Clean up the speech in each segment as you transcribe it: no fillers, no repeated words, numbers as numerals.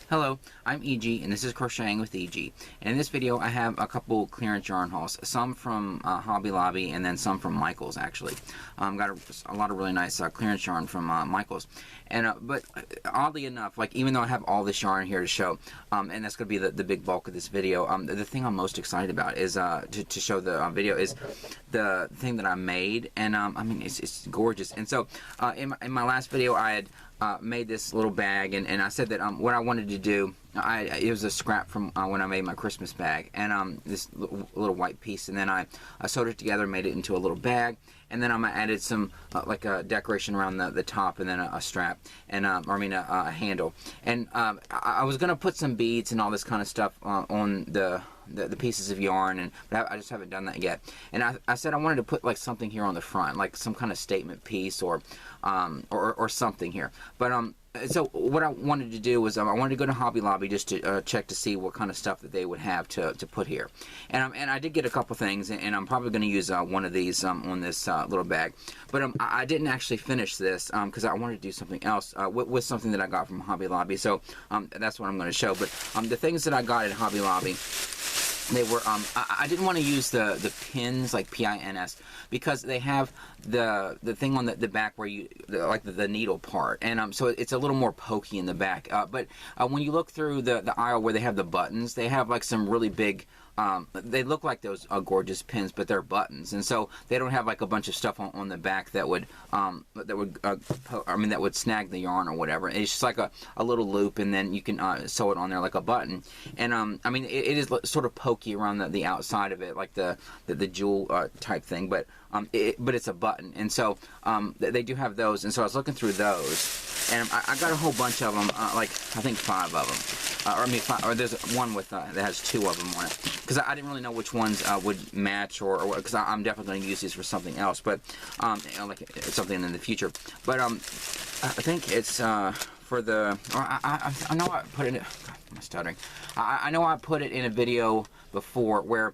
Hello, I'm EG and this is Crocheting with EG. And in this video I have a couple clearance yarn hauls, some from Hobby Lobby and then some from Michaels actually. Got a lot of really nice clearance yarn from Michaels. And but oddly enough, like even though I have all this yarn here to show, and that's going to be the big bulk of this video, the thing I'm most excited about is to show the video is the thing that I made, and I mean it's gorgeous. And so in my last video I had made this little bag, and I said that what I wanted to do, it was a scrap from when I made my Christmas bag, and this little white piece, and then I sewed it together, made it into a little bag, and then I added some like a decoration around the top, and then a strap, and a handle, and I was gonna put some beads and all this kind of stuff on the pieces of yarn, but I just haven't done that yet. And I said I wanted to put like something here on the front, like some kind of statement piece or something here. But so what I wanted to do was I wanted to go to Hobby Lobby just to check to see what kind of stuff that they would have to put here. And I did get a couple things, and I'm probably going to use one of these on this little bag. But I didn't actually finish this because I wanted to do something else with something that I got from Hobby Lobby. So that's what I'm going to show. But the things that I got at Hobby Lobby, they were I didn't want to use the pins, like pins, because they have the thing on the back where you like the needle part, and so it's a little more pokey in the back. But when you look through the aisle where they have the buttons, they have like some really big. They look like those gorgeous pins, but they're buttons, and so they don't have like a bunch of stuff on the back that would that would snag the yarn or whatever. It's just like a little loop, and then you can sew it on there like a button. And I mean, it is sort of pokey around the outside of it, like the jewel type thing, but it's a button, and so they do have those. And so I was looking through those, and I got a whole bunch of them, like I think 5 of them. Or there's one with that has 2 of them on it, because I didn't really know which ones would match, or because I'm definitely going to use these for something else, but like something in the future. But I think it's for the. I know I put it. God, I'm stuttering. I know I put it in a video before where.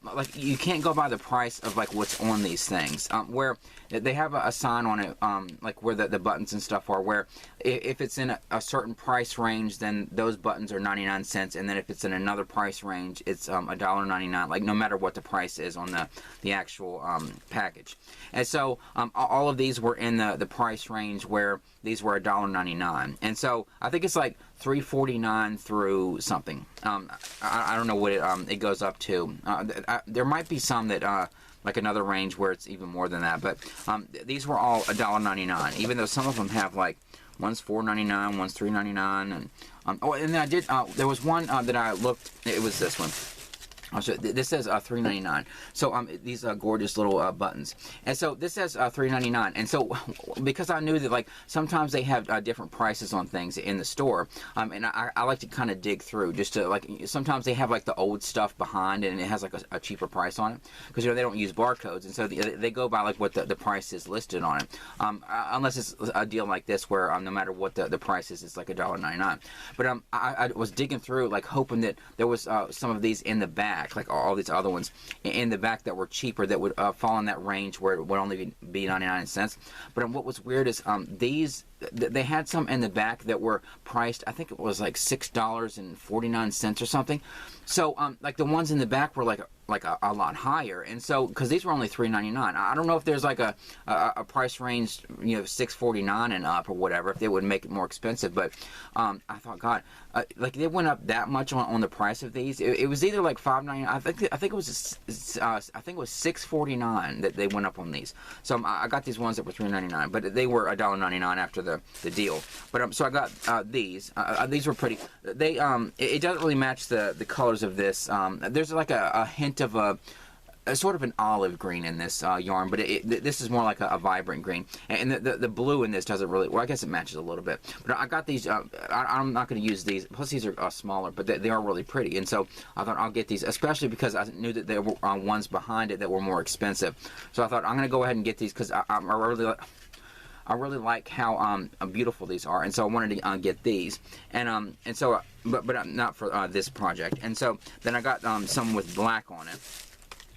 Like you can't go by the price of like what's on these things, where they have a sign on it, like where the buttons and stuff are, where if it's in a certain price range, then those buttons are 99 cents, and then if it's in another price range, it's $1.99, like no matter what the price is on the actual package. And so all of these were in the price range where these were $1.99, and so I think it's like $3.49 through something. I don't know what it goes up to. There might be some that like another range where it's even more than that, but these were all $1.99, even though some of them have like one's $4.99, one's $3.99, and and then I did there was one that I looked. It was this one. So this says $3.99. So these gorgeous little buttons, and so this says $3.99. And so because I knew that like sometimes they have different prices on things in the store, and I like to kind of dig through just to like sometimes they have like the old stuff behind and it has like a cheaper price on it, because they don't use barcodes, and so they go by like what the price is listed on it, unless it's a deal like this where no matter what the price is, it's like $1.99. But I was digging through like hoping that there was some of these in the back, like all these other ones in the back that were cheaper, that would fall in that range where it would only be 99 cents. But what was weird is these, they had some in the back that were priced, I think it was like $6.49 or something. So like the ones in the back were like a lot higher, and so because these were only $3.99, I don't know if there's like a price range, you know, $6.49 and up or whatever, if they would make it more expensive. But I thought, God, like they went up that much on the price of these. It was either like $5.99. I think it was $6.49 that they went up on these. So I got these ones that were $3.99, but they were $1.99 after the deal. But so I got these. These were pretty. They it doesn't really match the colors of this. There's like a hint of a sort of an olive green in this yarn, but this is more like a vibrant green, and the blue in this doesn't really, well, I guess it matches a little bit. But I got these, I'm not going to use these, plus these are smaller, but they are really pretty, and so I thought I'll get these, especially because I knew that there were ones behind it that were more expensive. So I thought I'm going to go ahead and get these because I really like how beautiful these are, and so I wanted to get these, and so but not for this project. And so then I got some with black on it.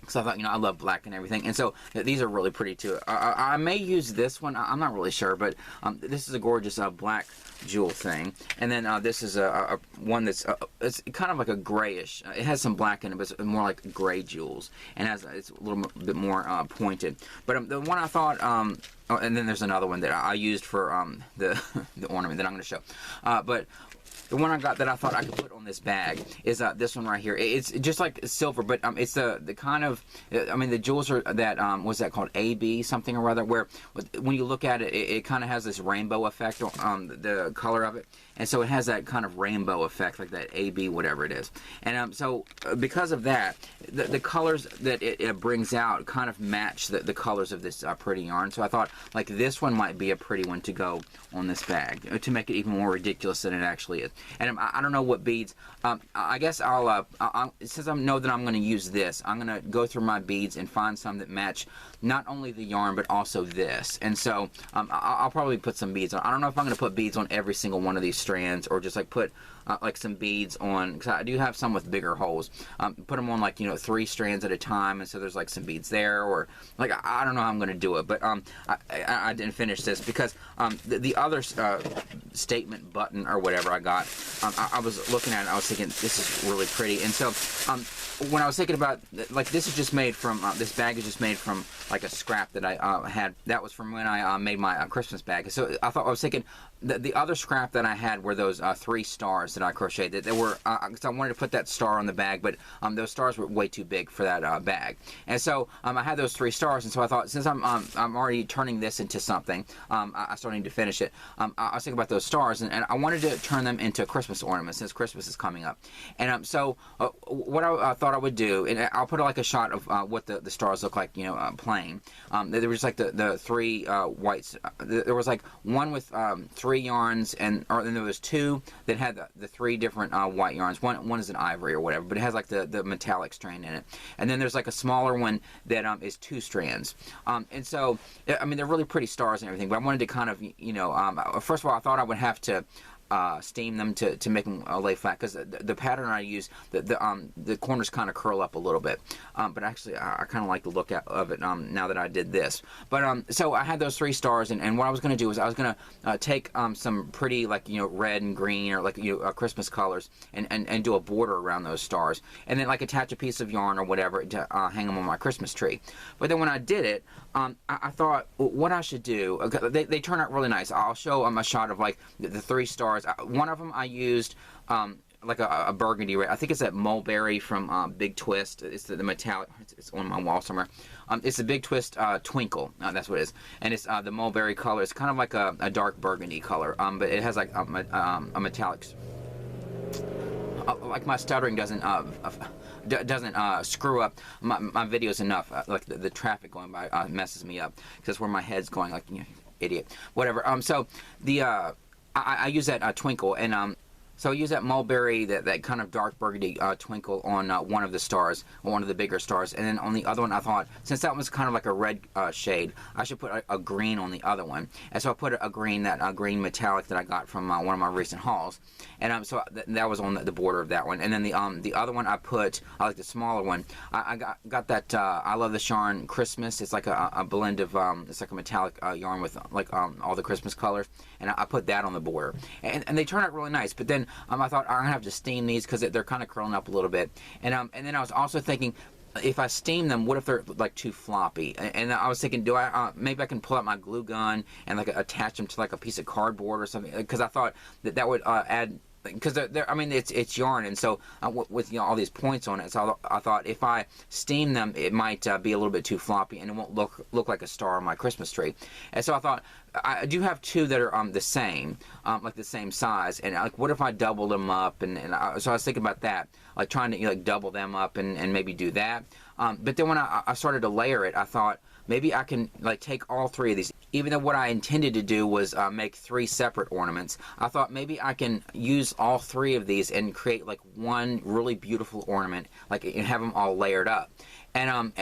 because I thought, you know, I love black and everything, and so these are really pretty too. I may use this one. I'm not really sure, but this is a gorgeous black jewel thing, and then this is a one that's it's kind of like a grayish. It has some black in it, but it's more like gray jewels, and it's a little bit more pointed. But the one I thought, oh, and then there's another one that I used for the the ornament that I'm going to show, but. The one I got that I thought I could put on this bag is this one right here. It's just like silver, but it's the kind of, I mean, the jewels are that, what's that called? AB something or other, where when you look at it, it kind of has this rainbow effect on the color of it. And so it has that kind of rainbow effect, like that AB, whatever it is. And so because of that, the colors that it brings out kind of match the colors of this pretty yarn. So I thought, like, this one might be a pretty one to go on this bag to make it even more ridiculous than it actually is. And I don't know what beads. I guess since I know that I'm going to use this, I'm going to go through my beads and find some that match not only the yarn but also this. And so I'll probably put some beads on. I don't know if I'm going to put beads on every single one of these strands, or just like put like some beads on, because I do have some with bigger holes. Put them on, like, you know, 3 strands at a time, and so there's like some beads there, or like I don't know how I'm going to do it, but I didn't finish this because the other statement button or whatever I got, I was looking at it, I was thinking this is really pretty, and so when I was thinking about, like, this is just made from this bag is just made from like a scrap that I had. That was from when I made my Christmas bag. So I was thinking the other scrap that I had were those 3 stars that I crocheted. That were because I wanted to put that star on the bag, but those stars were way too big for that bag. And so I had those 3 stars, and so I thought, since I'm already turning this into something, I still need to finish it. I was thinking about those stars, and I wanted to turn them into Christmas ornaments since Christmas is coming up. And so what I thought I would do, and I'll put like a shot of what the stars look like, you know, plain. There was like the 3 whites. There was like one with 3 yarns, and then there was 2 that had the 3 different white yarns. One is an ivory or whatever, but it has like the metallic strand in it. And then there's like a smaller one that is 2 strands. And so, I mean, they're really pretty stars and everything, but I wanted to kind of, you know, first of all, I thought I would have to steam them to make them lay flat, because the pattern I use, the corners kind of curl up a little bit, but actually I kind of like the look of it now that I did this. But so I had those 3 stars, and what I was going to do is I was going to take some pretty, like, you know, red and green, or like, you know, Christmas colors, and do a border around those stars, and then like attach a piece of yarn or whatever to hang them on my Christmas tree. But then when I did it, I thought what I should do, they turn out really nice. I'll show a shot of like the 3 stars. One of them I used like a burgundy red. I think it's that mulberry from Big Twist. It's the metallic. It's on my wall somewhere. It's the Big Twist Twinkle. That's what it is. And it's the mulberry color. It's kind of like a dark burgundy color. But it has like a metallic. Like my stuttering doesn't screw up my videos enough. Like the traffic going by messes me up, because where my head's going, like, you know, idiot, whatever. So the I use that Twinkle, and so I use that mulberry, that kind of dark burgundy twinkle on one of the stars, one of the bigger stars, and then on the other one I thought, since that one's kind of like a red shade, I should put a green on the other one. And so I put a green, that green metallic that I got from one of my recent hauls, and so that was on the border of that one. And then the other one I put, I like the smaller one, I got that I Love This Yarn Christmas. It's like a blend of it's like a metallic yarn with like all the Christmas colors, and I put that on the border, and they turn out really nice. But then I thought I'm gonna have to steam these because they're kind of curling up a little bit, and then I was also thinking, if I steam them, what if they're like too floppy? And I was thinking, do I maybe I can pull out my glue gun and like attach them to like a piece of cardboard or something? Because I thought that would add, because I mean, it's yarn, and so with, you know, all these points on it, so I thought if I steam them, it might be a little bit too floppy, and it won't look like a star on my Christmas tree. And so I thought, I do have 2 that are the same, like the same size, and like, what if I doubled them up? So I was thinking about that, like trying to, you know, like double them up and maybe do that. But then when I started to layer it, I thought maybe I can like take all 3 of these. Even though what I intended to do was make 3 separate ornaments, I thought maybe I can use all 3 of these and create like one really beautiful ornament, like, and have them all layered up. And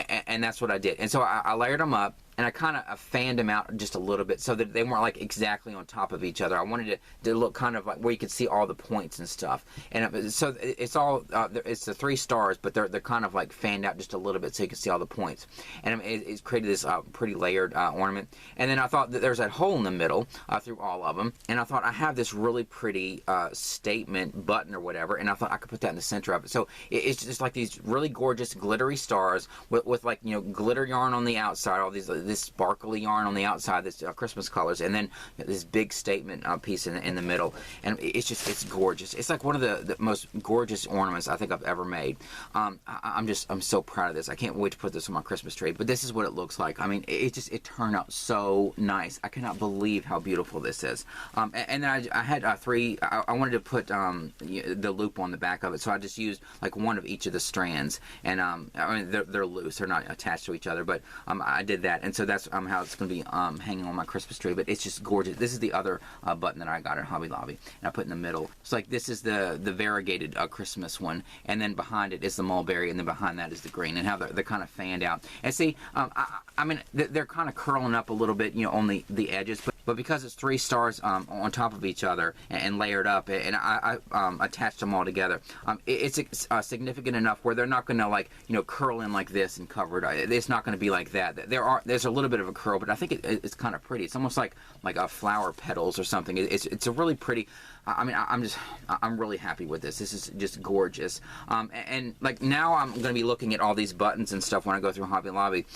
that's what I did. And so I layered them up, and I kind of fanned them out just a little bit so that they weren't like exactly on top of each other. I wanted it to look kind of like where you could see all the points and stuff. And so it's all it's the 3 stars, but they're kind of like fanned out just a little bit so you can see all the points. And it's created this pretty layered ornament. And then I thought that there's that hole in the middle through all of them, and I thought I have this really pretty statement button or whatever, and I thought I could put that in the center of it. So it's just like these really gorgeous glittery stars with like, you know, glitter yarn on the outside, all this sparkly yarn on the outside, this Christmas colors, and then this big statement piece in the middle. And it's gorgeous. It's like one of the most gorgeous ornaments I think I've ever made. I'm so proud of this. I can't wait to put this on my Christmas tree. But this is what it looks like. I mean, it turned out so nice. I cannot believe how beautiful this is. And then I had 3. I wanted to put the loop on the back of it, so I just used like one of each of the strands. And I mean, they're loose. They're not attached to each other. But I did that, and so that's how it's going to be hanging on my Christmas tree. But it's just gorgeous. This is the other button that I got at Hobby Lobby, and I put in the middle. It's like this is the variegated Christmas one, and then behind it is the mulberry, and then behind that is the green, and how they're kind of fanned out. And see, I mean, they're kind of curling up a little bit, you know, on the edges, but because it's 3 stars on top of each other and layered up, and I attached them all together, it's significant enough where they're not going to, like, you know, curl in like this and covered. It's not going to be like that. There's a little bit of a curl, but I think it's kind of pretty. It's almost like a flower petals or something. It's a really pretty. I mean, I'm really happy with this. This is just gorgeous. And like now I'm going to be looking at all these buttons and stuff when I go through Hobby Lobby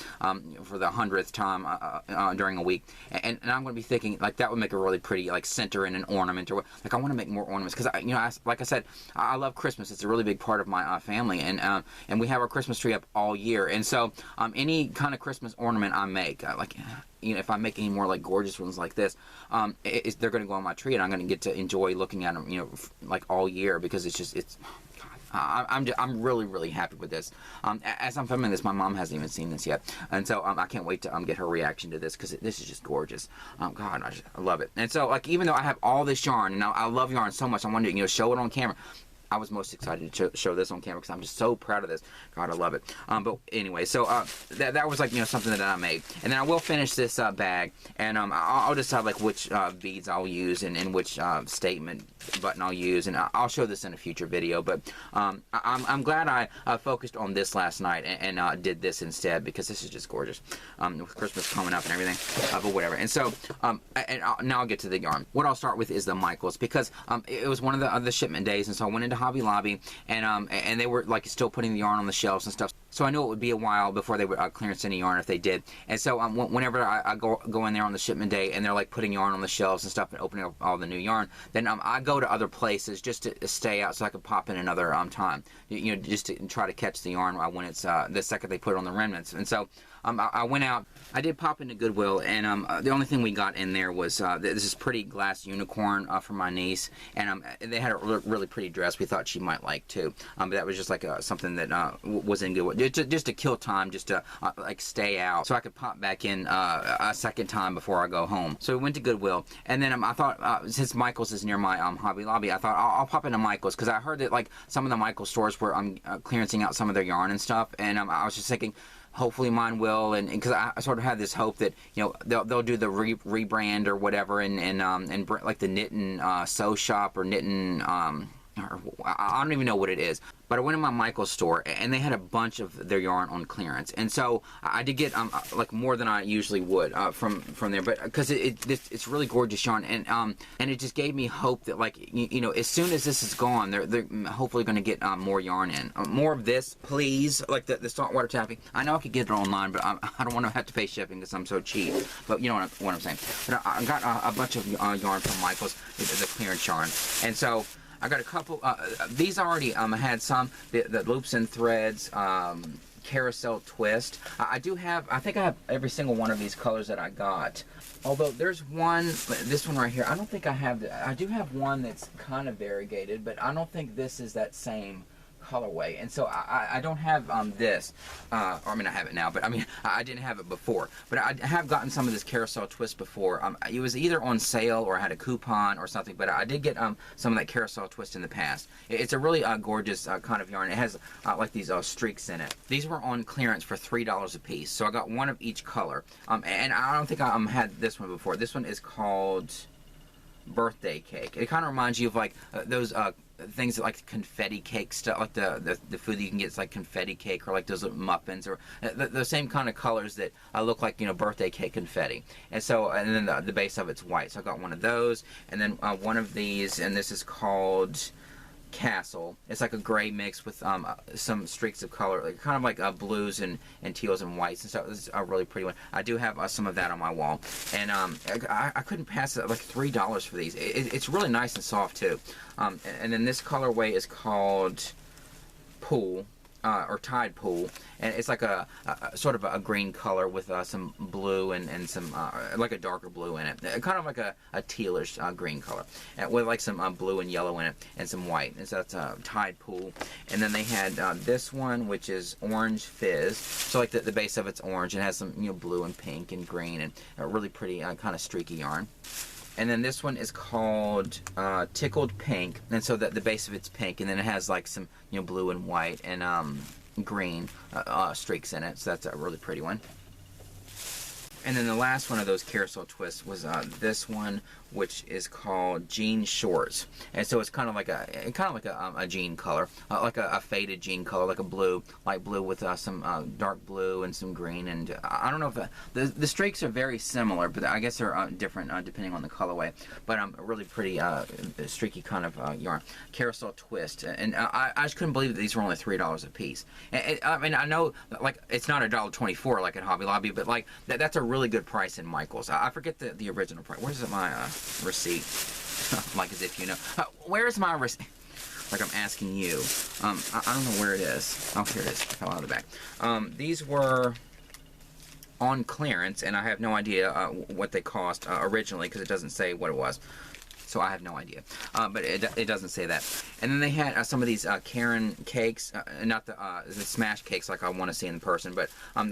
for the 100th time during a week, and I'm going to be thinking like that would make a really pretty like center in an ornament, or like I want to make more ornaments because you know, like I said, I love Christmas. It's a really big part of my family, and we have our Christmas tree up all year, and so any kind of Christmas ornament I make, like, you know, if I make any more like gorgeous ones like this, they're going to go on my tree, and I'm going to get to enjoy looking at them, you know, like all year, because I'm really happy with this. As I'm filming this, my mom hasn't even seen this yet, and so I can't wait to get her reaction to this, because this is just gorgeous. God, I love it. And so, like, even though I have all this yarn, and I love yarn so much, I wanted to, you know, show it on camera. I was most excited to show this on camera because I'm just so proud of this. God, I love it. But anyway, so that was like, you know, something that I made. And then I will finish this bag, and I'll decide like which beads I'll use and which statement button I'll use, and I'll show this in a future video. But I'm glad I focused on this last night and did this instead, because this is just gorgeous with Christmas coming up and everything. But whatever. And so now I'll get to the yarn. What I'll start with is the Michaels, because it was one of the shipment days, and so I went into Hobby Lobby, and they were like still putting the yarn on the shelves and stuff. So I knew it would be a while before they would clearance any yarn if they did. And so whenever I go in there on the shipment day and they're like putting yarn on the shelves and stuff and opening up all the new yarn, then I go to other places just to stay out so I can pop in another time, you know, just to try to catch the yarn when it's the second they put it on the remnants. And so I went out. I did pop into Goodwill, and the only thing we got in there was this is pretty glass unicorn for my niece, and they had a really pretty dress we thought she might like too. But that was just like something that was in Goodwill, just to kill time, just to like stay out, so I could pop back in a second time before I go home. So we went to Goodwill, and then I thought since Michael's is near my Hobby Lobby, I thought I'll pop into Michael's, because I heard that like some of the Michael's stores were clearancing out some of their yarn and stuff, and I was just thinking, hopefully mine will, and because I sort of had this hope that, you know, they'll do the rebrand or whatever, and like the Knitting Sew Shop or Knitting or I don't even know what it is. But I went in my Michael's store, and they had a bunch of their yarn on clearance, and so I did get like more than I usually would from there. But because it's really gorgeous yarn, and it just gave me hope that, like, you know, as soon as this is gone, they're hopefully going to get more yarn in, more of this, please, like the saltwater taffy. I know I could get it online, but I don't want to have to pay shipping because I'm so cheap. But you know what I'm saying. But I got a bunch of yarn from Michael's, the clearance yarn, and so I got a couple. These already had some the loops and threads, carousel twist. I think I have every single one of these colors that I got. Although there's one, this one right here, I don't think I have. I do have one that's kind of variegated, but I don't think this is that same colorway, and so I don't have this, or I mean I have it now, but I mean I didn't have it before, but I have gotten some of this carousel twist before. It was either on sale or I had a coupon or something, but I did get some of that carousel twist in the past. It's a really gorgeous kind of yarn. It has like these streaks in it. These were on clearance for $3 a piece, so I got one of each color. And I don't think I had this one before. This one is called Birthday Cake. It kind of reminds you of like those things that like confetti cake stuff, like the food that you can get. It's like confetti cake or like those muffins, or the same kind of colors that look like, you know, birthday cake confetti. And so, and then the base of it's white. So I got one of those, and then one of these, and this is called Castle. It's like a gray mix with some streaks of color, like kind of like blues and teals and whites, and so it's a really pretty one. I do have some of that on my wall, and I couldn't pass it, like $3 for these. It's really nice and soft too. And then this colorway is called Pool. Or Tide Pool, and it's like a sort of a green color with some blue and some like a darker blue in it, kind of like a tealish green color, with like some blue and yellow in it and some white. And so that's Tide Pool. And then they had this one, which is Orange Fizz. So like the base of it's orange and has some, you know, blue and pink and green, and a really pretty kind of streaky yarn. And then this one is called Tickled Pink, and so the base of it's pink, and then it has like some, you know, blue and white and green streaks in it. So that's a really pretty one. And then the last one of those carousel twists was this one, which is called Jean Shorts. And so it's kind of like a jean color, like a faded jean color, like a blue, light blue with some dark blue and some green. And I don't know if the streaks are very similar, but I guess they're different depending on the colorway. But a really pretty streaky kind of yarn, carousel twist. And I just couldn't believe that these were only $3 a piece. And I mean, I know like it's not $1.24 like at Hobby Lobby, but like that's a really good price in Michael's. I forget the original price. Where's my receipt? Like as if you know. Where's my receipt? Like I'm asking you. I don't know where it is. Oh, here it is. It fell out of the back. These were on clearance, and I have no idea what they cost originally, because it doesn't say what it was. So I have no idea, but it doesn't say that. And then they had some of these Karen cakes, not the smash cakes like I want to see in person, but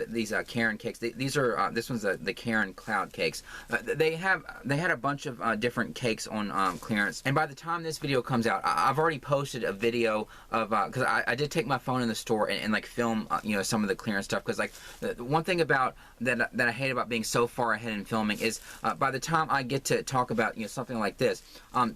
these Karen cakes. These are this one's the Karen cloud cakes. They had a bunch of different cakes on clearance, and by the time this video comes out, I've already posted a video of because I did take my phone in the store and like film you know, some of the clearance stuff, because like the one thing about that I hate about being so far ahead in filming is by the time I get to talk about, you know, something like this,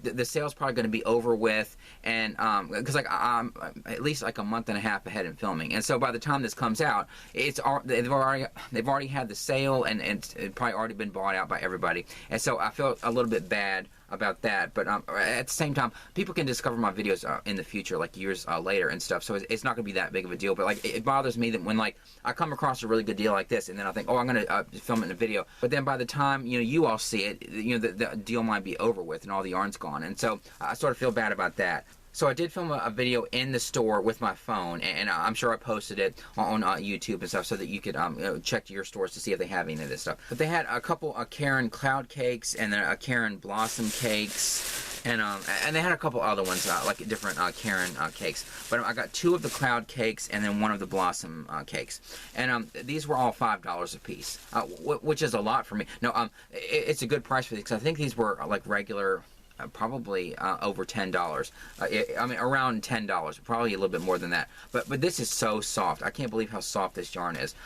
the sale's probably going to be over with, and because like I'm at least like a month and a half ahead in filming, and so by the time this comes out, they've already had the sale, and it's probably already been bought out by everybody, and so I felt a little bit bad about that. But at the same time, people can discover my videos in the future, like years later and stuff, so it's not going to be that big of a deal. But like it bothers me that when like I come across a really good deal like this, and then I think, oh, I'm going to film it in a video, but then by the time, you know, you all see it, you know, the deal might be over with and all the yarn's gone, and so I sort of feel bad about that. So I did film a video in the store with my phone, and I'm sure I posted it on YouTube and stuff, so that you could you know, check your stores to see if they have any of this stuff. But they had a couple Karen cloud cakes, and then Karen blossom cakes, and they had a couple other ones like different Karen cakes. But I got 2 of the cloud cakes and then 1 of the blossom cakes, and these were all $5 a piece, which is a lot for me. No, it's a good price for these, because I think these were like regular. Probably over $10. I mean, around $10, probably a little bit more than that. But this is so soft. I can't believe how soft this yarn is.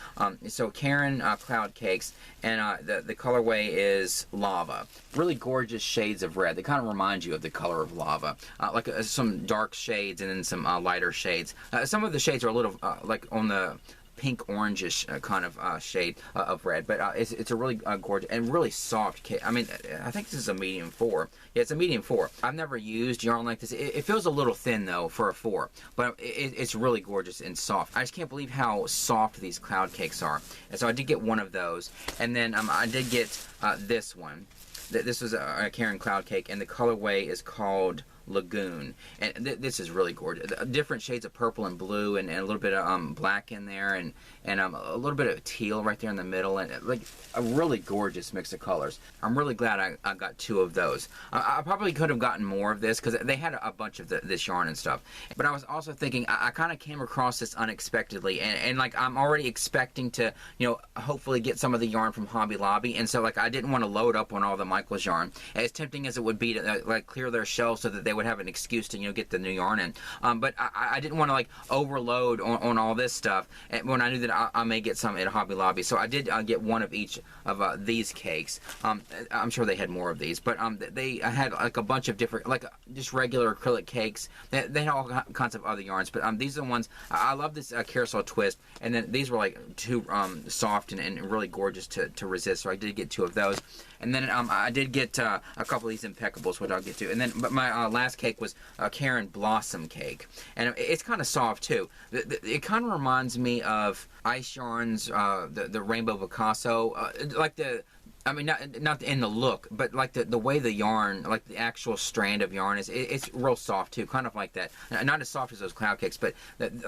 So Karen cloud cakes, and the colorway is Lava. Really gorgeous shades of red. They kind of remind you of the color of lava, like some dark shades and then some lighter shades. Some of the shades are a little like on the pink orangish kind of shade of red, but it's a really gorgeous and really soft cake. I mean, I think this is a medium 4. Yeah, it's a medium 4. I've never used yarn like this. It feels a little thin though for a 4, but it's really gorgeous and soft. I just can't believe how soft these cloud cakes are. And so I did get 1 of those, and then I did get this one. This was a Karen cloud cake, and the colorway is called Lagoon. And this is really gorgeous. Different shades of purple and blue, and a little bit of black in there, and a little bit of teal right there in the middle, and like a really gorgeous mix of colors. I'm really glad I got 2 of those. I probably could have gotten more of this because they had a bunch of this yarn and stuff. But I was also thinking I kind of came across this unexpectedly, and like I'm already expecting to, you know, hopefully get some of the yarn from Hobby Lobby, and so like I didn't want to load up on all the Michaels yarn, as tempting as it would be to like clear their shelves so that they would have an excuse to, you know, get the new yarn in. But I didn't want to like overload on all this stuff when I knew that I may get some at Hobby Lobby. So I did get 1 of each of these cakes. I'm sure they had more of these, but they had like a bunch of different, like just regular acrylic cakes. They had all kinds of other yarns, but these are the ones. I love this carousel twist, and then these were like too soft and really gorgeous to resist, so I did get 2 of those. And then I did get a couple of these Impeccables, which I'll get to. And then, but my last cake was a Karen Blossom cake, and it's kind of soft too. It kind of reminds me of Ice Yarn's the Rainbow Picasso, like the. I mean, not in the look, but like the way the yarn, like the actual strand of yarn it's real soft too, kind of like that. Not as soft as those cloud cakes, but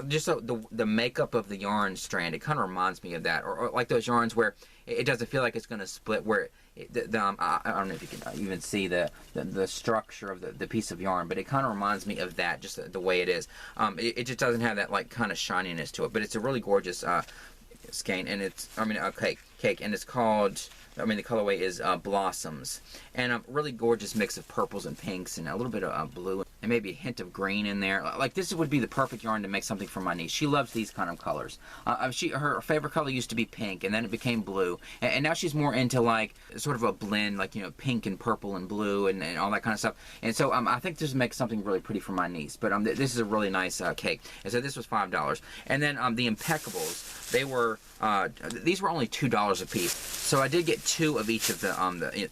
just the makeup of the yarn strand, it kind of reminds me of that, or like those yarns where it doesn't feel like it's going to split. Where I don't know if you can even see the structure of the piece of yarn, but it kind of reminds me of that, just the way it is. It just doesn't have that like kind of shininess to it, but it's a really gorgeous skein, and it's a cake, and it's called. The colorway is Blossoms, and a really gorgeous mix of purples and pinks, and a little bit of blue, and maybe a hint of green in there. Like this would be the perfect yarn to make something for my niece. She loves these kind of colors. Her favorite color used to be pink, and then it became blue, and now she's more into like sort of a blend, like, you know, pink and purple and blue and all that kind of stuff. And so I think this makes something really pretty for my niece. But this is a really nice cake, and so this was $5. And then the Impeccables, they were these were only $2 a piece. So I did get 2 of each of the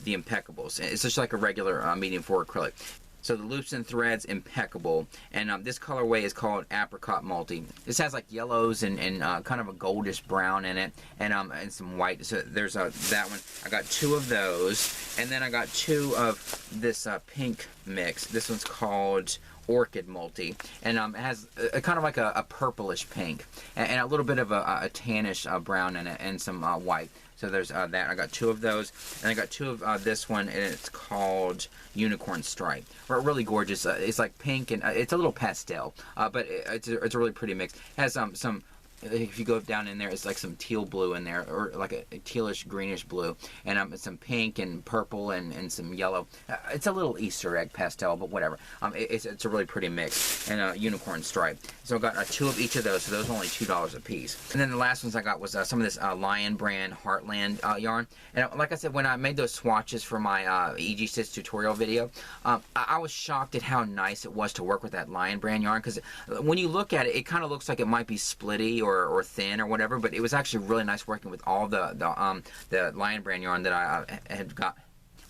Impeccables. It's just like a regular medium 4 acrylic. So the Loops and Threads Impeccable, and this colorway is called Apricot Multi. This has like yellows and kind of a goldish brown in it, and some white. So there's that one. I got 2 of those, and then I got 2 of this pink mix. This one's called Orchid Multi, and it has kind of like a purplish pink, and a little bit of a tannish brown in it, and some white. So there's that. I got 2 of those, and I got 2 of this one, and it's called Unicorn Stripe. Really gorgeous. It's like pink, and it's a little pastel, but it's a really pretty mix. It has some. If you go down in there, it's like some teal blue in there, or like a tealish greenish blue, and some pink and purple and some yellow. It's a little Easter egg pastel, but whatever. It's a really pretty mix, and a unicorn stripe. So I got 2 of each of those. So those are only $2 a piece. And then the last ones I got was some of this Lion brand Heartland yarn. And like I said, when I made those swatches for my EG Stitch tutorial video, I was shocked at how nice it was to work with that Lion brand yarn, because when you look at it, it kind of looks like it might be splitty or thin or whatever, but it was actually really nice working with all the Lion brand yarn that I had got.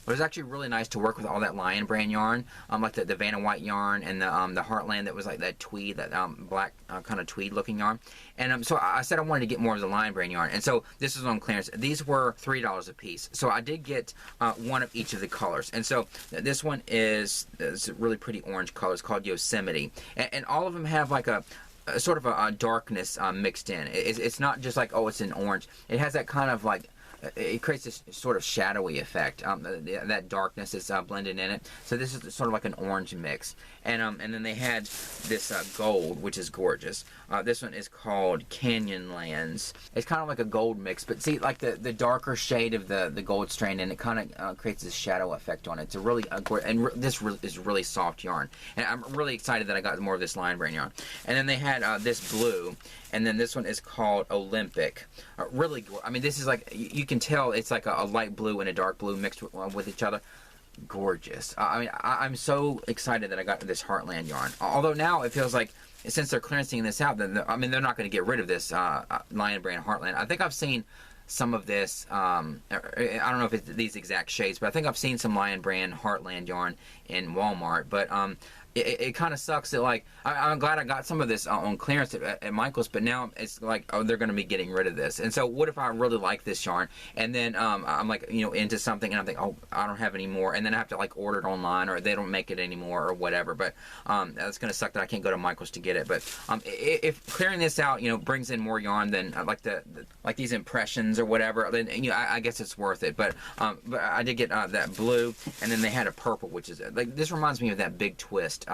It was actually really nice to work with all that Lion brand yarn, like the Vanna White yarn, and the Heartland that was like that tweed, that black kind of tweed looking yarn. And so I said I wanted to get more of the Lion brand yarn, and so this was on clearance. These were $3 a piece, so I did get 1 of each of the colors. And so this one is a really pretty orange color. It's called Yosemite, and all of them have like a sort of a darkness mixed in. It's not just like, oh, it's an orange. It has that kind of like, it creates this sort of shadowy effect. That darkness is blended in it. So this is sort of like an orange mix. And then they had this gold, which is gorgeous. This one is called Canyonlands. It's kind of like a gold mix, but see, like the darker shade of the gold strand, and it kind of creates this shadow effect on it. It's a really and this is really soft yarn. And I'm really excited that I got more of this Lion brand yarn. And then they had this blue, and then this one is called Olympic. Really, I mean, this is like, you can tell it's like a light blue and a dark blue mixed with each other. Gorgeous. I mean, I'm so excited that I got this Heartland yarn. Although now it feels like, since they're clearancing this out, then I mean, they're not going to get rid of this Lion brand Heartland. I think I've seen some of this, I don't know if it's these exact shades, but I think I've seen some Lion brand Heartland yarn in Walmart. But it kind of sucks that, like, I'm glad I got some of this on clearance at Michael's, but now it's like, oh, they're going to be getting rid of this. And so what if I really like this yarn, and then I'm like, you know, into something, and I'm thinking, oh, I don't have any more, and then I have to like order it online, or they don't make it anymore, or whatever. But that's going to suck that I can't go to Michael's to get it. But if clearing this out, you know, brings in more yarn than like like these impressions or whatever, then, you know, I guess it's worth it. But I did get that blue, and then they had a purple, which is like, this reminds me of that Big Twist.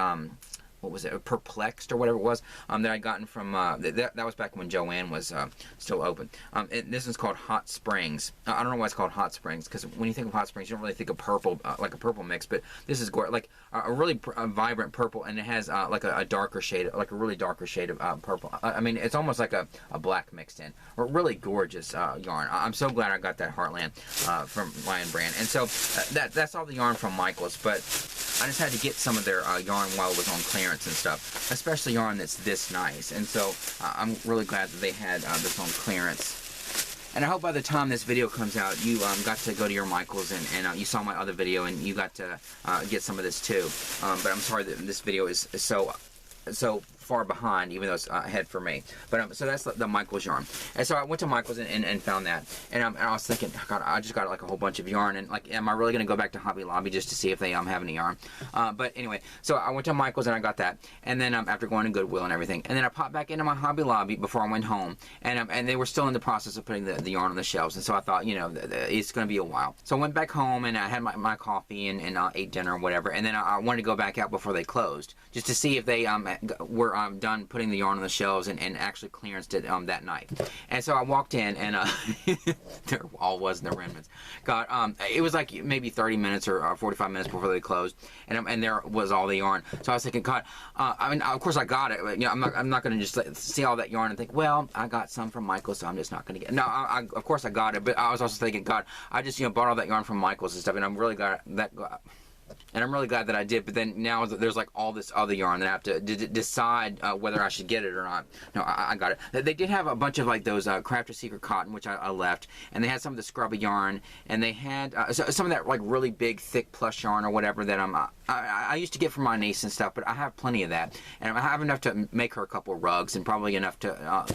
What was it, Perplexed or whatever it was, that I'd gotten from, that was back when Joanne was still open. This one's called Hot Springs. I don't know why it's called Hot Springs, because when you think of Hot Springs, you don't really think of purple, like a purple mix, but this is like a really vibrant purple, and it has like a darker shade, like a really darker shade of purple. I mean, it's almost like a black mixed in. A really gorgeous yarn. I'm so glad I got that Heartland from Lion Brand. And so that's all the yarn from Michael's, but I just had to get some of their yarn while it was on clearance and stuff, especially yarn that's this nice. And so I'm really glad that they had this on clearance. And I hope by the time this video comes out, you got to go to your Michael's and you saw my other video and you got to get some of this too. But I'm sorry that this video is so far behind, even though it's ahead for me. But so that's the Michael's yarn. And so I went to Michael's and found that. And I was thinking, God, I just got like a whole bunch of yarn, and like, am I really going to go back to Hobby Lobby just to see if they have any yarn? But anyway, so I went to Michael's and I got that. And then after going to Goodwill and everything, and then I popped back into my Hobby Lobby before I went home, and they were still in the process of putting the yarn on the shelves. And so I thought, you know, it's going to be a while. So I went back home and I had my coffee and ate dinner or whatever. And then I wanted to go back out before they closed, just to see if they were done putting the yarn on the shelves and actually clearanced it that night. And so I walked in, and there all was no remnants. God, it was like maybe 30 minutes or 45 minutes before they closed, and there was all the yarn. So I was thinking, God, I mean, of course I got it. You know, I'm not going to just see all that yarn and think, well, I got some from Michael's, so I'm just not going to get it. No, of course I got it, but I was also thinking, God, I just, you know, bought all that yarn from Michael's and stuff, and I'm really glad that. And I'm really glad that I did, but then now there's like all this other yarn that I have to decide whether I should get it or not. No, I got it. They did have a bunch of like those Crafter's Secret cotton, which I left, and they had some of the scrubby yarn, and they had some of that like really big, thick plush yarn or whatever that I used to get from my niece and stuff, but I have plenty of that, and I have enough to make her a couple of rugs, and probably enough to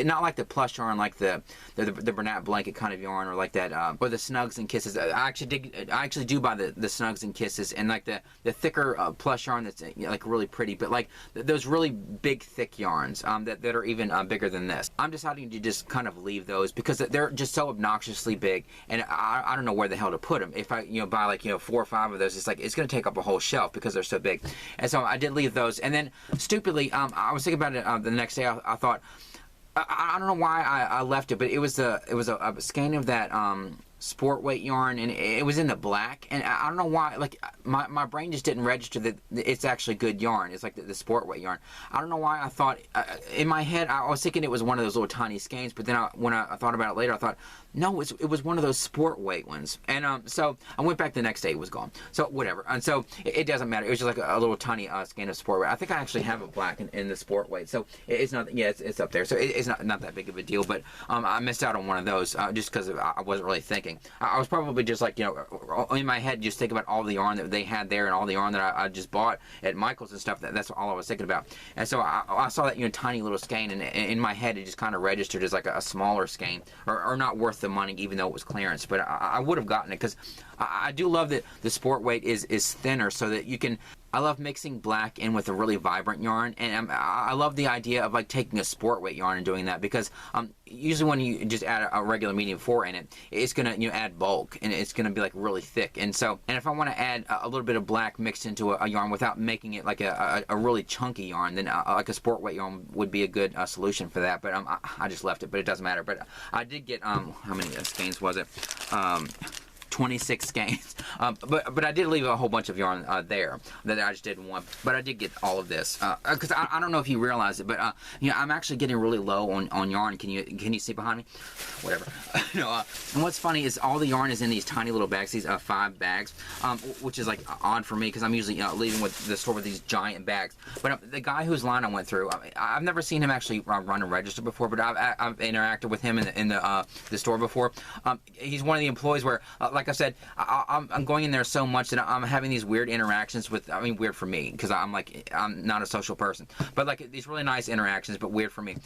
not like the plush yarn, like the Bernat blanket kind of yarn, or like that, or the Snugs and Kisses. I actually do buy the Snugs and Kisses, and like the thicker plush yarn that's, you know, like really pretty, but like those really big thick yarns that are even bigger than this. I'm deciding to just kind of leave those because they're just so obnoxiously big, and I don't know where the hell to put them. If I, you know, buy like, you know, 4 or 5 of those, it's like it's going to take up a whole shelf because they're so big. And so I did leave those, and then stupidly I was thinking about it the next day. I thought, I don't know why I left it, but it was a skein of that sport weight yarn, and it was in the black, and I don't know why, like my brain just didn't register that it's actually good yarn. It's like the sport weight yarn. I don't know why I thought, in my head I was thinking it was one of those little tiny skeins, but then when I thought about it later, I thought, no, it was one of those sport weight ones. And so I went back the next day, it was gone. So whatever. And so it doesn't matter. It was just like a little tiny skein of sport weight. I think I actually have a black in the sport weight, so it's not, yeah, it's up there. So it's not that big of a deal, but I missed out on one of those just because I wasn't really thinking. I was probably just like, you know, in my head, just thinking about all the yarn that they had there and all the yarn that I just bought at Michael's and stuff. That's all I was thinking about. And so I saw that, you know, tiny little skein, and in my head, it just kind of registered as like a smaller skein, or not worth the money, even though it was clearance. But I would have gotten it because I do love that the sport weight is thinner, so that you can. I love mixing black in with a really vibrant yarn, and I love the idea of like taking a sport weight yarn and doing that, because usually when you just add a regular medium 4 in it, it's gonna, you know, add bulk, and it's gonna be like really thick. And so, and if I want to add a little bit of black mixed into a yarn without making it like a really chunky yarn, then like a sport weight yarn would be a good solution for that. But I just left it, but it doesn't matter. But I did get how many skeins was it? 26 skeins, but I did leave a whole bunch of yarn there that I just didn't want. But I did get all of this because I don't know if you realize it, but you know, I'm actually getting really low on yarn. Can you see behind me? Whatever. No, and what's funny is all the yarn is in these tiny little bags, these 5 bags, which is like odd for me because I'm usually, you know, leaving with the store with these giant bags. But the guy whose line I went through, I've never seen him actually run a register before, but I've interacted with him in the store before. He's one of the employees where like like I said, I'm going in there so much that I'm having these weird interactions with, I mean, weird for me, because I'm not a social person, but like these really nice interactions, but weird for me,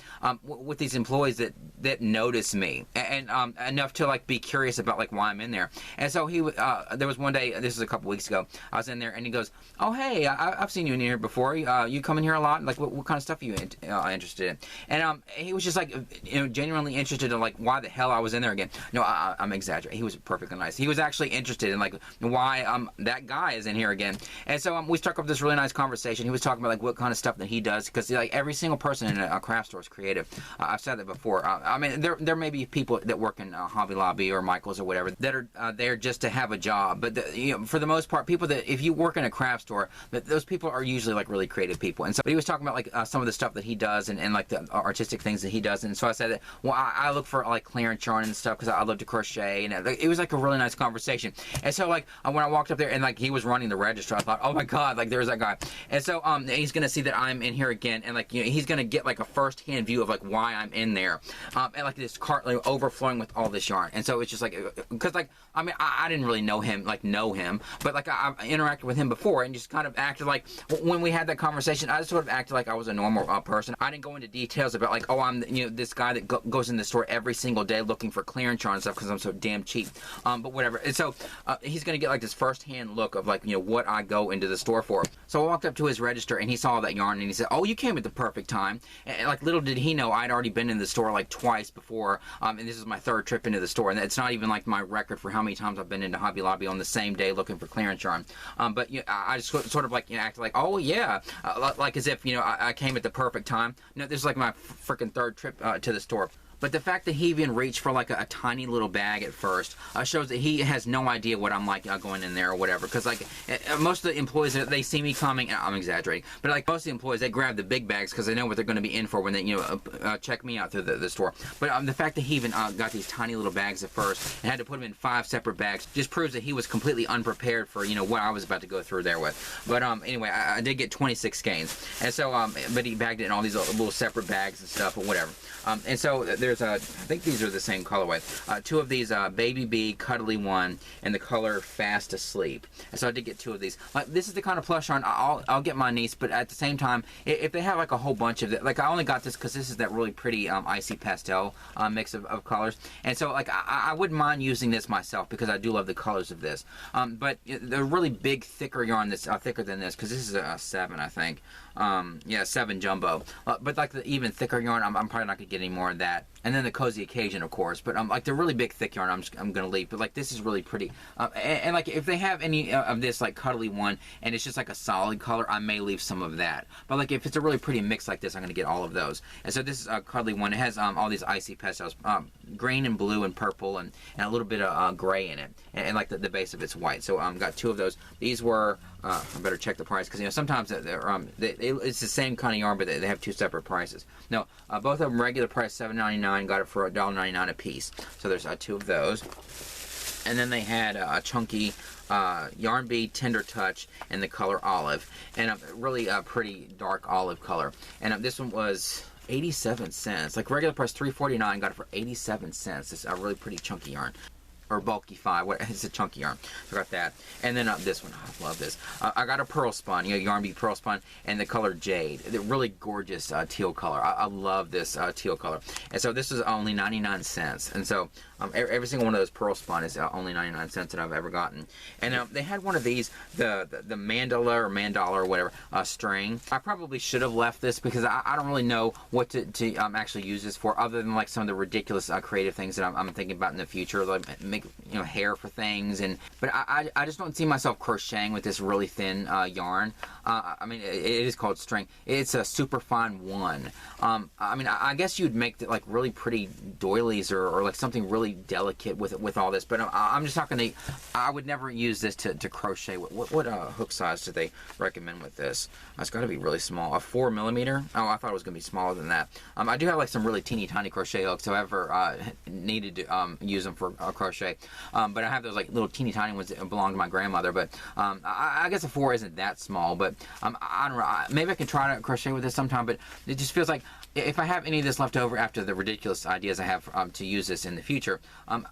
with these employees that notice me, and enough to like be curious about like why I'm in there. And so there was one day, this was a couple weeks ago, I was in there, and he goes, "Oh, hey, I've seen you in here before. You come in here a lot. Like, what kind of stuff are you interested in?" And he was just like, genuinely interested in like why the hell I was in there again. No, I'm exaggerating. He was perfectly nice. He was actually interested in like why that guy is in here again. And so we struck up this really nice conversation. He was talking about like what kind of stuff that he does, because like every single person in a craft store is creative. I've said that before. I mean, there may be people that work in Hobby Lobby or Michael's or whatever that are there just to have a job, but for the most part, people that, if you work in a craft store, those people are usually like really creative people. And so he was talking about like some of the stuff that he does, and like the artistic things that he does. And so I said that, well, I look for like clearance yarn and stuff because I love to crochet, and it was like a really nice conversation. And so like when I walked up there and like he was running the register, I thought, oh my god, like there's that guy. And so he's gonna see that I'm in here again, and like he's gonna get like a first-hand view of like why I'm in there, and like this cart like overflowing with all this yarn. And so it's just like, because like I mean I didn't really know him, but like I interacted with him before and just kind of acted like, when we had that conversation, I just sort of acted like I was a normal person. I didn't go into details about like, oh, I'm this guy that goes in the store every single day looking for clearance yarn and stuff because I'm so damn cheap, but whatever. And so he's gonna get like this first-hand look of like what I go into the store for. So I walked up to his register and he saw that yarn and he said, "Oh, you came at the perfect time." And like little did he know, I'd already been in the store like twice before, and this is my third trip into the store, and it's not even like my record for how many times I've been into Hobby Lobby on the same day looking for clearance yarn. But I just sort of like acted like, oh yeah, like as if I came at the perfect time. This is like my freaking third trip to the store. But the fact that he even reached for like a tiny little bag at first shows that he has no idea what I'm like going in there or whatever. Because like most of the employees, they see me coming, and I'm exaggerating, but like most of the employees, they grab the big bags because they know what they're going to be in for when they check me out through the store. But the fact that he even got these tiny little bags at first and had to put them in 5 separate bags just proves that he was completely unprepared for what I was about to go through there with. But anyway, I did get 26 skeins, and so but he bagged it in all these little separate bags and stuff or whatever. And so there's I think these are the same colorway. 2 of these, Baby Bee, Cuddly One, and the color Fast Asleep. And so I did get 2 of these. Like, this is the kind of plush yarn I'll get my niece, but at the same time, if they have like a whole bunch of it, like I only got this because this is that really pretty icy pastel mix of colors. And so like I wouldn't mind using this myself because I do love the colors of this. But the really big, thicker yarn that's thicker than this, because this is a 7, I think. Yeah, 7 jumbo. But like the even thicker yarn, I'm probably not gonna get any more of that. And then the Cozy Occasion, of course. But like the really big thick yarn, I'm gonna leave. But like this is really pretty. And like if they have any of this like Cuddly One and it's just like a solid color, I may leave some of that. But like if it's a really pretty mix like this, I'm gonna get all of those. And so this is a Cuddly One. It has all these icy pastels, green and blue and purple, and a little bit of gray in it. And like the base of it's white. So got 2 of those. These were I better check the price because sometimes it's the same kind of yarn, but they have 2 separate prices. No, both of them regular price $7.99. Got it for $1.99 a piece. So there's 2 of those. And then they had a chunky Yarn Bee Tender Touch in the color olive, and a really pretty dark olive color. And this one was 87 cents. Like regular price $3.49. Got it for 87 cents. It's a really pretty chunky yarn. Or bulky 5, it's a chunky yarn. So I got that. And then this one, I love this. I got a Pearl Spun, Yarn Bee Pearl Spun, and the color Jade. The really gorgeous teal color. I love this teal color. And so this is only 99 cents. And so every single one of those Pearl Spun is only 99 cents that I've ever gotten. And they had one of these, the mandala or whatever, string. I probably should have left this because I don't really know what to actually use this for, other than like some of the ridiculous creative things that I'm thinking about in the future, like make hair for things. But I just don't see myself crocheting with this really thin yarn. I mean, it is called string. It's a Superfine 1. I mean, I guess you'd make like really pretty doilies or like something really delicate with all this, but I'm just not gonna. I would never use this to crochet. What hook size do they recommend with this? It's got to be really small. A 4mm. Oh, I thought it was gonna be smaller than that. I do have like some really teeny tiny crochet hooks. However, needed to use them for crochet. But I have those like little teeny tiny ones that belong to my grandmother. But I guess a 4 isn't that small. But I don't know. Maybe I can try to crochet with this sometime. But it just feels like if I have any of this left over after the ridiculous ideas I have to use this in the future, color.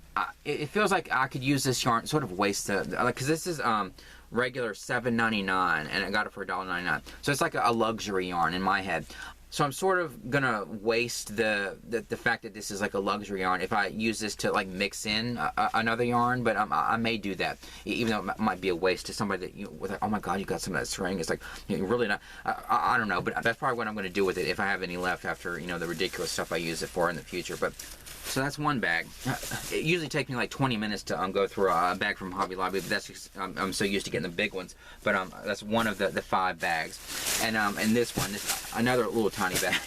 It feels like I could use this yarn, sort of waste the, like, because this is regular $7.99 and I got it for $1.99. So it's like a luxury yarn in my head. So I'm sort of gonna waste the fact that this is like a luxury yarn if I use this to like mix in another yarn, but I may do that, even though it might be a waste to somebody that, you know, with like, oh my god, you got some of that string. It's like, you know, really not. I don't know, but that's probably what I'm gonna do with it if I have any left after, you know, the ridiculous stuff I use it for in the future. But so that's one bag. It usually takes me like 20 minutes to go through a bag from Hobby Lobby, but that's just, I'm so used to getting the big ones. But that's one of the 5 bags. And this one, this another little tiny bag.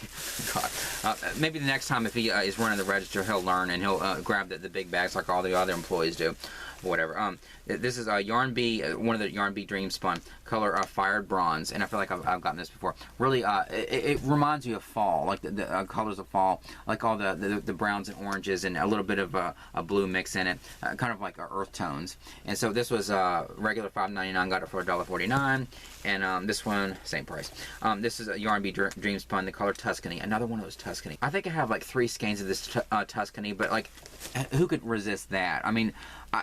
God. Maybe the next time if he is running the register, he'll learn and he'll grab the big bags like all the other employees do. Whatever. This is Yarn Bee, one of the Yarn Bee Dream Spun, color Fired Bronze, and I feel like I've gotten this before. Really, it reminds you of fall, like the colors of fall, like all the browns and oranges and a little bit of a blue mix in it, kind of like earth tones. And so this was regular $5.99, got it for $1.49, and this one, same price. This is a Yarn Bee Dream Spun, the color Tuscany, another one of those Tuscany. I think I have like 3 skeins of this Tuscany, but like, who could resist that? I mean,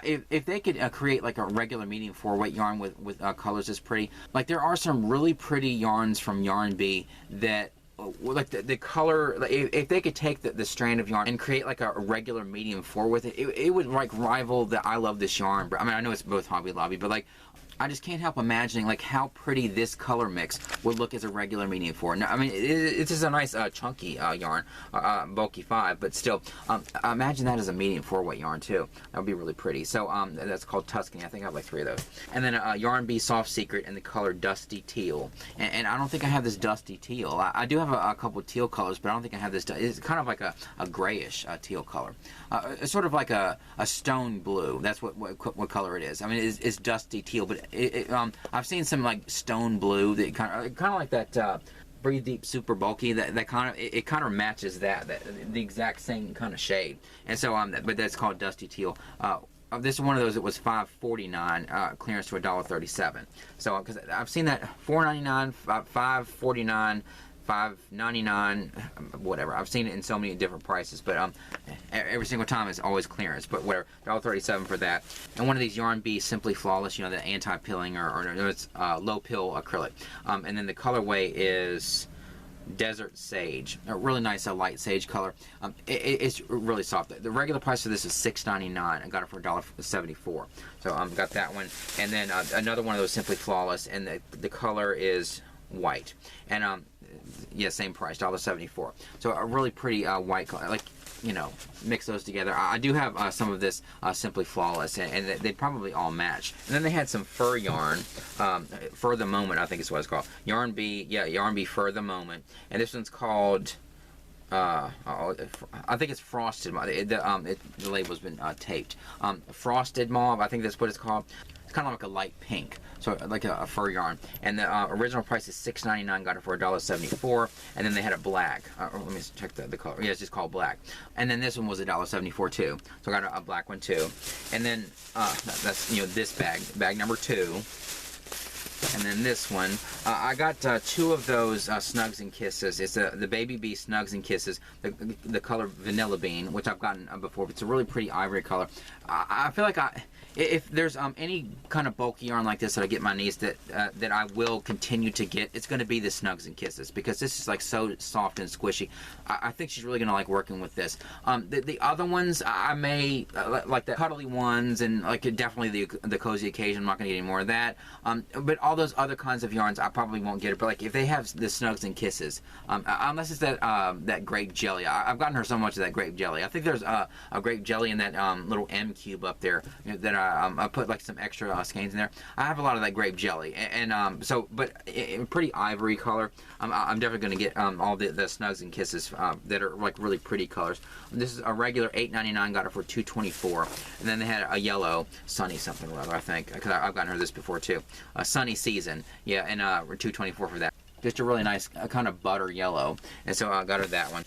if they could create like a regular medium 4-weight yarn with colors this pretty, like there are some really pretty yarns from Yarn Bee that like the color, if they could take the strand of yarn and create like a regular medium 4 with it, it would like rival the I Love This Yarn. I mean, I know it's both Hobby Lobby, but like, I just can't help imagining like how pretty this color mix would look as a regular medium 4. Now, I mean, it's just a nice chunky yarn, bulky 5, but still, imagine that as a medium 4-weight yarn too. That would be really pretty. So that's called Tuscany. I think I have like 3 of those. And then Yarn Bee Soft Secret in the color Dusty Teal. And I don't think I have this Dusty Teal. I do have a couple teal colors, but I don't think I have this. It's kind of like a grayish teal color. It's sort of like a stone blue. That's what color it is. I mean, it's dusty teal, but I've seen some like stone blue that kind of like that Breathe Deep Super Bulky. That kind of it kind of matches that the exact same kind of shade. And so but that's called Dusty Teal. This is one of those that was $5.49 clearance to $1.37. So because I've seen that $4.99, $5.49. $5.99, whatever. I've seen it in so many different prices, but every single time it's always clearance. But whatever, $1.37 for that. And one of these Yarn Bee Simply Flawless, you know, the anti-pilling or it's low pill acrylic. And then the colorway is Desert Sage, a really nice light sage color. It's really soft. The regular price for this is $6.99. I got it for $1.74. So got that one. And then another one of those Simply Flawless, and the color is white. And yeah, same price, $1.74. So a really pretty white color, like, you know, mix those together. I do have some of this Simply Flawless, and they probably all match. And then they had some fur yarn, Fur the Moment, I think is what it's called. Yarn Bee, yeah, Yarn Bee Fur the Moment. And this one's called, I think it's Frosted Mauve. The label's been taped. Frosted Mauve, I think that's what it's called. It's kind of like a light pink, so like a fur yarn. And the original price is $6.99, got it for $1.74. And then they had a black. Let me check the color. Yeah, it's just called black. And then this one was $1.74 too. So I got a black one too. And then that's, you know, this bag number 2. And then this one, I got 2 of those Snugs and Kisses. It's the Baby Bee Snugs and Kisses, the color Vanilla Bean, which I've gotten before. But it's a really pretty ivory color. I feel like if there's any kind of bulky yarn like this that I get my niece that I will continue to get, it's going to be the Snugs and Kisses, because this is like so soft and squishy. I think she's really going to like working with this. The other ones I may like the cuddly ones, and like definitely the Cozy Occasion. I'm not going to get any more of that. But all those other kinds of yarns I probably won't get it. But like if they have the Snugs and Kisses, unless it's that grape jelly. I've gotten her so much of that grape jelly. I think there's a grape jelly in that little M cube up there that I put like some extra skeins in there. I have a lot of that grape jelly, and so, but pretty ivory color. I'm definitely going to get all the Snugs and Kisses that are like really pretty colors. This is a regular $8.99, got it for $2.24. And then they had a yellow Sunny something or other, I think, because I've gotten her this before too. Sunny Season, yeah, and $2.24 for that. Just a really nice kind of butter yellow, and so I got her that one.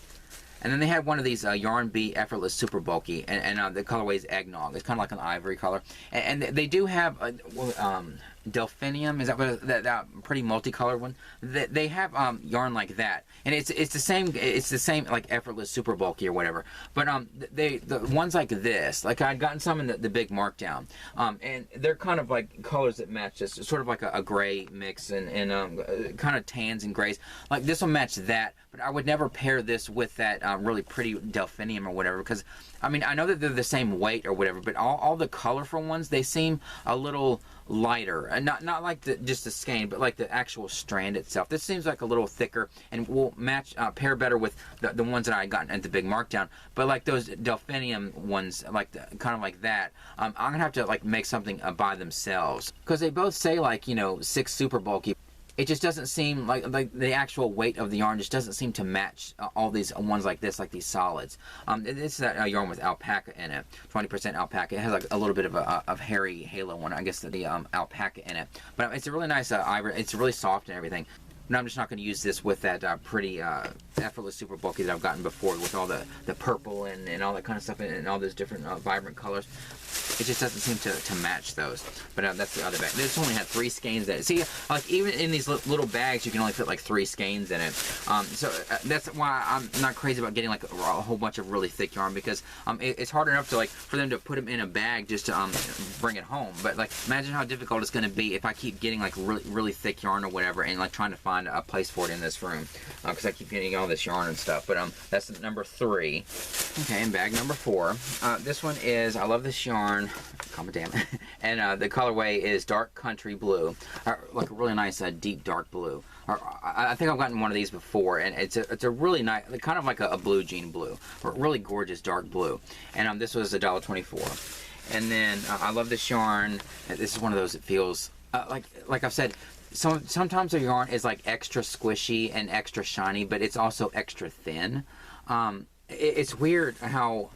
And then they had one of these Yarn Bee Effortless Super Bulky, and the colorway is Eggnog. It's kind of like an ivory color. And they do have, delphinium, is that what that pretty multicolored one? They have yarn like that, and it's the same like effortless super bulky or whatever. But the ones like this, like I'd gotten some in the big markdown, and they're kind of like colors that match this, sort of like a gray mix and kind of tans and grays. Like this will match that, but I would never pair this with that really pretty delphinium or whatever, because I mean, I know that they're the same weight or whatever, but all the colorful ones, they seem a little lighter, and not like just the skein, but like the actual strand itself. This seems like a little thicker and will match pair better with the ones that I got at the big markdown. But like those delphinium ones, like kind of like that, I'm gonna have to like make something by themselves, because they both say like, you know, 6 super bulky. It just doesn't seem like the actual weight of the yarn just doesn't seem to match all these ones like this, like these solids. This is that yarn with alpaca in it, 20% alpaca. It has like a little bit of a hairy halo one, I guess, the alpaca in it. But it's a really nice ivory. It's really soft and everything. And I'm just not going to use this with that pretty effortless super bulky that I've gotten before, with all the purple and all that kind of stuff and all those different vibrant colors. It just doesn't seem to match those. But that's the other bag. This only had 3 skeins in it. See, like even in these little bags, you can only fit like 3 skeins in it. So that's why I'm not crazy about getting like a whole bunch of really thick yarn, because it's hard enough to like for them to put them in a bag just to bring it home. But like imagine how difficult it's going to be if I keep getting like really thick yarn or whatever, and like trying to find a place for it in this room, because I keep getting all this yarn and stuff. But that's number 3. Okay, and bag number 4. This one is, I love this yarn. Calm it down. And the colorway is dark country blue, like a really nice deep dark blue. I think I've gotten one of these before, and it's a really nice, kind of like a blue jean blue, or really gorgeous dark blue. And this was $1.24. And then I love this yarn. This is one of those that feels like I've said. Sometimes the yarn is like extra squishy and extra shiny, but it's also extra thin. It's weird how,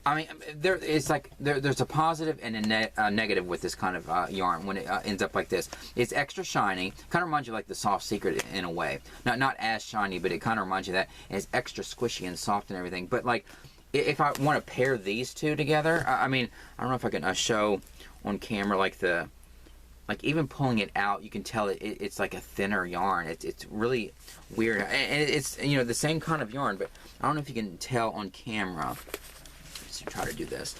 I mean, there's a positive and a negative with this kind of yarn when it ends up like this. It's extra shiny, kind of reminds you like the Soft Secret in a way. Not as shiny, but it kind of reminds you that. And it's extra squishy and soft and everything. But like, if I want to pair these two together, I mean, I don't know if I can show on camera like even pulling it out, you can tell it's like a thinner yarn. It's really weird, and it's, you know, the same kind of yarn, but I don't know if you can tell on camera. Let's try to do this.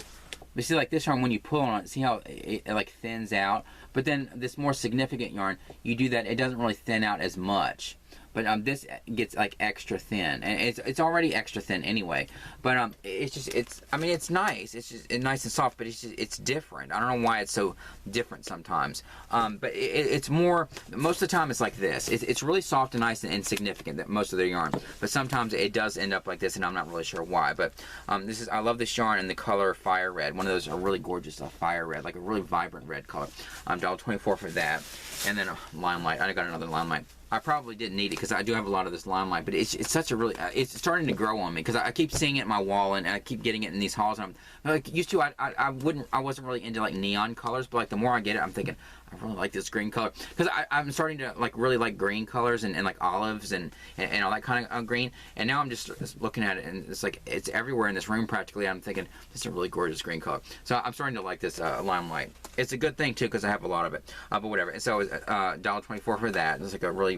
But see, like this yarn, when you pull on it, see how it like thins out. But then this more significant yarn, you do that, it doesn't really thin out as much. But this gets like extra thin, and it's already extra thin anyway. But I mean, it's nice. It's just nice and soft, but it's different. I don't know why it's so different sometimes. But it's more, most of the time it's like this. It's really soft and nice and insignificant, that most of their yarn. But sometimes it does end up like this, and I'm not really sure why. But I love this yarn in the color Fire Red. One of those are really gorgeous Fire Red, like a really vibrant red color. $1.24 for that. And then Limelight. I got another Limelight. I probably didn't need it because I do have a lot of this Limelight, but it's such a really, it's starting to grow on me because I keep seeing it in my wall, and I keep getting it in these hauls, and I'm like, used to, I wasn't really into like neon colors, but like the more I get it, I'm thinking, I really like this green color, because I'm starting to like really like green colors and like olives and all that kind of green, and now I'm just looking at it, and it's like it's everywhere in this room practically. I'm thinking this is a really gorgeous green color, so I'm starting to like this Limelight. It's a good thing too because I have a lot of it, but whatever. And so $1.24 for that. It's like a really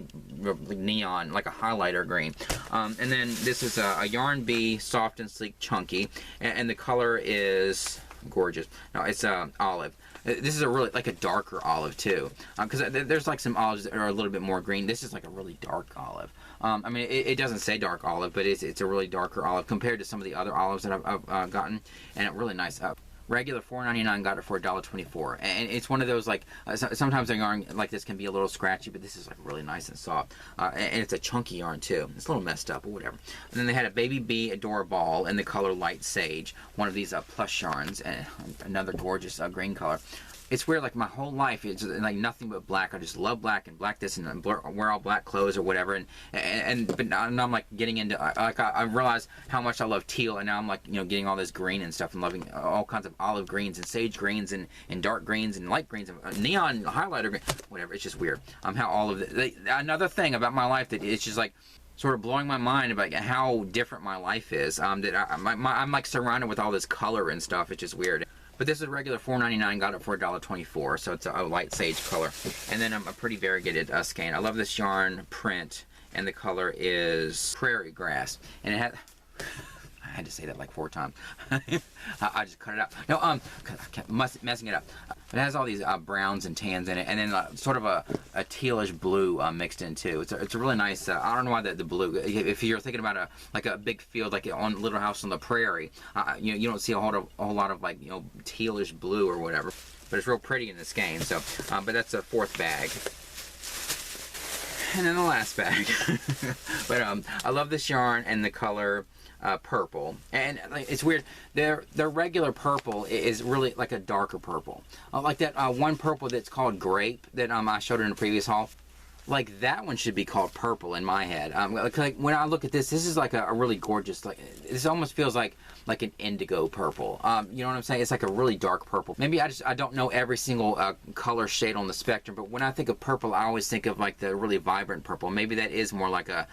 neon, like a highlighter green. And then this is a Yarn Bee soft and sleek chunky, and the color is gorgeous. No, it's olive. This is a really like a darker olive too, because there's like some olives that are a little bit more green. This is like a really dark olive. I mean, it doesn't say dark olive, but it's a really darker olive compared to some of the other olives that I've gotten, and it really nice. Regular $4.99, got it for $1.24, and it's one of those like sometimes a yarn like this can be a little scratchy, but this is like really nice and soft, and it's a chunky yarn too. It's a little messed up, but whatever. And then they had a Baby Bee Adora Ball in the color Light Sage, one of these plush yarns, and another gorgeous green color. It's weird, like my whole life it's like nothing but black. I just love black and black this and wear all black clothes or whatever, but now I'm like getting into like I realize how much I love teal, and now I'm like, you know, getting all this green and stuff and loving all kinds of olive greens and sage greens and dark greens and light greens and neon highlighter green, whatever. It's just weird how all of it. Another thing about my life that it's just like sort of blowing my mind about how different my life is. That I'm like surrounded with all this color and stuff. It's just weird. But this is a regular $4.99, got it for $1.24, so it's a light sage color. And then a pretty variegated skein. I love this yarn print, and the color is prairie grass. And it had, I had to say that like 4 times. I just cut it out. No, I kept messing it up. It has all these browns and tans in it, and then sort of a tealish blue mixed in too. It's a really nice. I don't know why the blue. If you're thinking about a big field like on Little House on the Prairie, you don't see a whole lot of like tealish blue or whatever. But it's real pretty in the skein. So, but that's a 4th bag. And then the last bag. But I love this yarn and the color purple. And it's weird, their regular purple is really like a darker purple. Like that one purple that's called grape that I showed in a previous haul. Like that one should be called purple in my head. Like when I look at this is like a really gorgeous, like this almost feels like an indigo purple. You know what I'm saying? It's like a really dark purple. Maybe I don't know every single color shade on the spectrum, but when I think of purple, I always think of like the really vibrant purple. Maybe that is more like a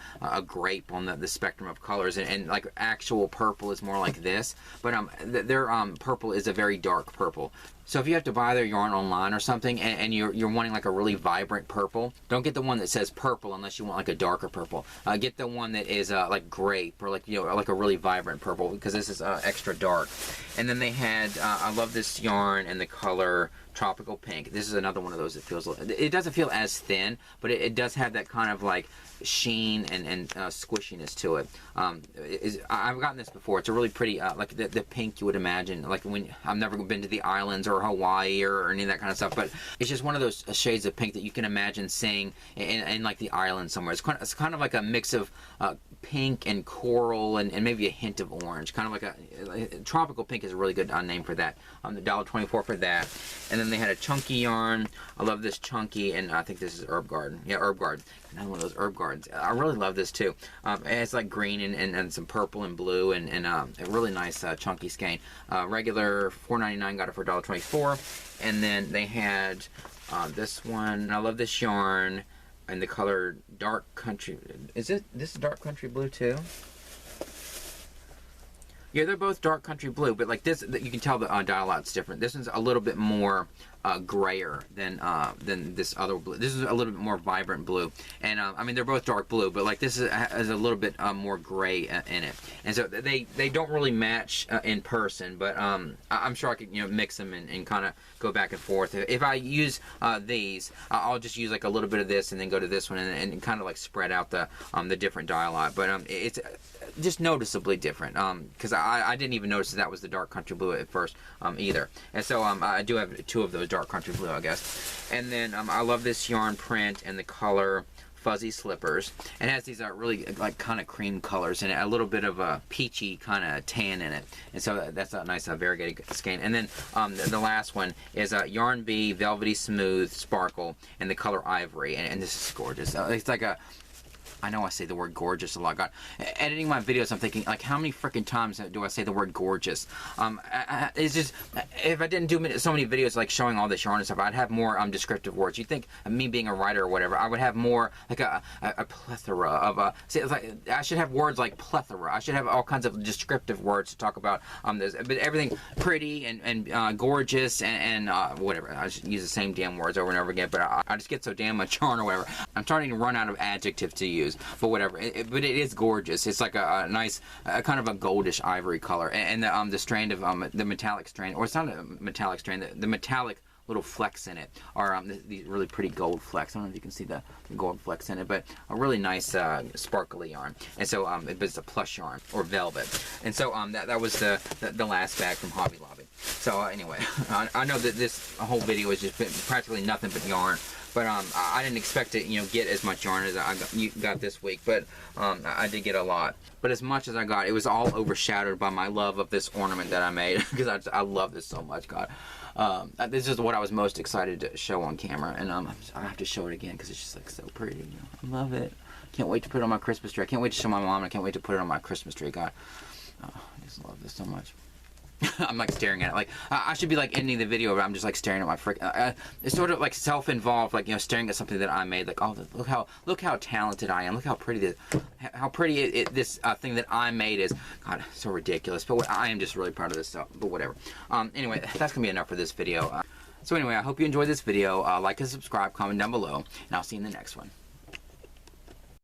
grape on the spectrum of colors, and like actual purple is more like this. But their purple is a very dark purple. So if you have to buy their yarn online or something, and you're wanting like a really vibrant purple, don't get the one that says purple unless you want like a darker purple. Get the one that is like grape or like like a really vibrant purple, because this is extra dark. And then they had I love this yarn and the color tropical pink. This is another one of those that feels, it doesn't feel as thin, but it does have that kind of like sheen and squishiness to it. I've gotten this before. It's a really pretty like the pink you would imagine, like when I've never been to the islands or Hawaii or any of that kind of stuff, but it's just one of those shades of pink that you can imagine seeing in like the island somewhere. It's kind of like a mix of pink and coral and maybe a hint of orange, kind of like a tropical pink is a really good name for that. $1.24 for that. And then they had a chunky yarn. I love this chunky, and I think this is Herb Garden. Yeah, Herb Garden. Another one of those Herb Gardens. I really love this too. It's like green and some purple and blue and a really nice chunky skein. Regular $4.99, got it for $1.24. And then they had this one. I love this yarn and the color Dark Country. Is this Dark Country Blue too? Yeah, they're both Dark Country Blue, but like this, you can tell the dial out's different. This one's a little bit more grayer than this other blue. This is a little bit more vibrant blue, and I mean they're both dark blue, but like this has a little bit more gray in it, and so they don't really match in person. But I'm sure I could mix them and kind of go back and forth. If I use these, I'll just use like a little bit of this and then go to this one and kind of like spread out the different dial out. But it's just noticeably different because I didn't even notice that was the Dark Country Blue at first either. And so I do have 2 of those Dark Country Blue, I guess. And then I love this yarn print and the color Fuzzy Slippers. And it has these really like kind of cream colors and a little bit of a peachy kind of tan in it. And so that's a nice variegated skein. And then the last one is Yarn Bee Velvety Smooth Sparkle and the color Ivory. And this is gorgeous. It's like a, I know I say the word gorgeous a lot. God, editing my videos, I'm thinking, like, how many freaking times do I say the word gorgeous? It's just, if I didn't do so many videos, like, showing all this yarn and stuff, I'd have more descriptive words. You'd think, me being a writer or whatever, I would have more, like, a plethora of, see, it's like, I should have words like plethora. I should have all kinds of descriptive words to talk about this. But everything pretty and gorgeous and whatever. I just use the same damn words over and over again, but I just get so damn much yarn or whatever. I'm starting to run out of adjectives to use. But whatever, but it is gorgeous. It's like a nice, kind of a goldish ivory color, and the strand of the metallic strand, or it's not a metallic strand, the metallic little flecks in it are these really pretty gold flecks. I don't know if you can see the gold flecks in it, but a really nice sparkly yarn. And so but it's a plush yarn or velvet. And so that was the last bag from Hobby Lobby. So anyway, I know that this whole video has just been practically nothing but yarn. But I didn't expect to get as much yarn as I got this week, but I did get a lot. But as much as I got, it was all overshadowed by my love of this ornament that I made, because I love this so much, God. This is what I was most excited to show on camera, and I have to show it again because it's just like so pretty. I love it. Can't wait to put it on my Christmas tree. I can't wait to show my mom, and I can't wait to put it on my Christmas tree, God. I just love this so much. I'm like staring at it. Like I should be like ending the video, but I'm just like staring at my frick. It's sort of like self-involved, like, you know, staring at something that I made. Like, oh, look how talented I am. Look how pretty this thing that I made is. God, so ridiculous. But I am just really proud of this stuff. But whatever. Anyway, that's gonna be enough for this video. So anyway, I hope you enjoyed this video. Like and subscribe, comment down below, and I'll see you in the next one.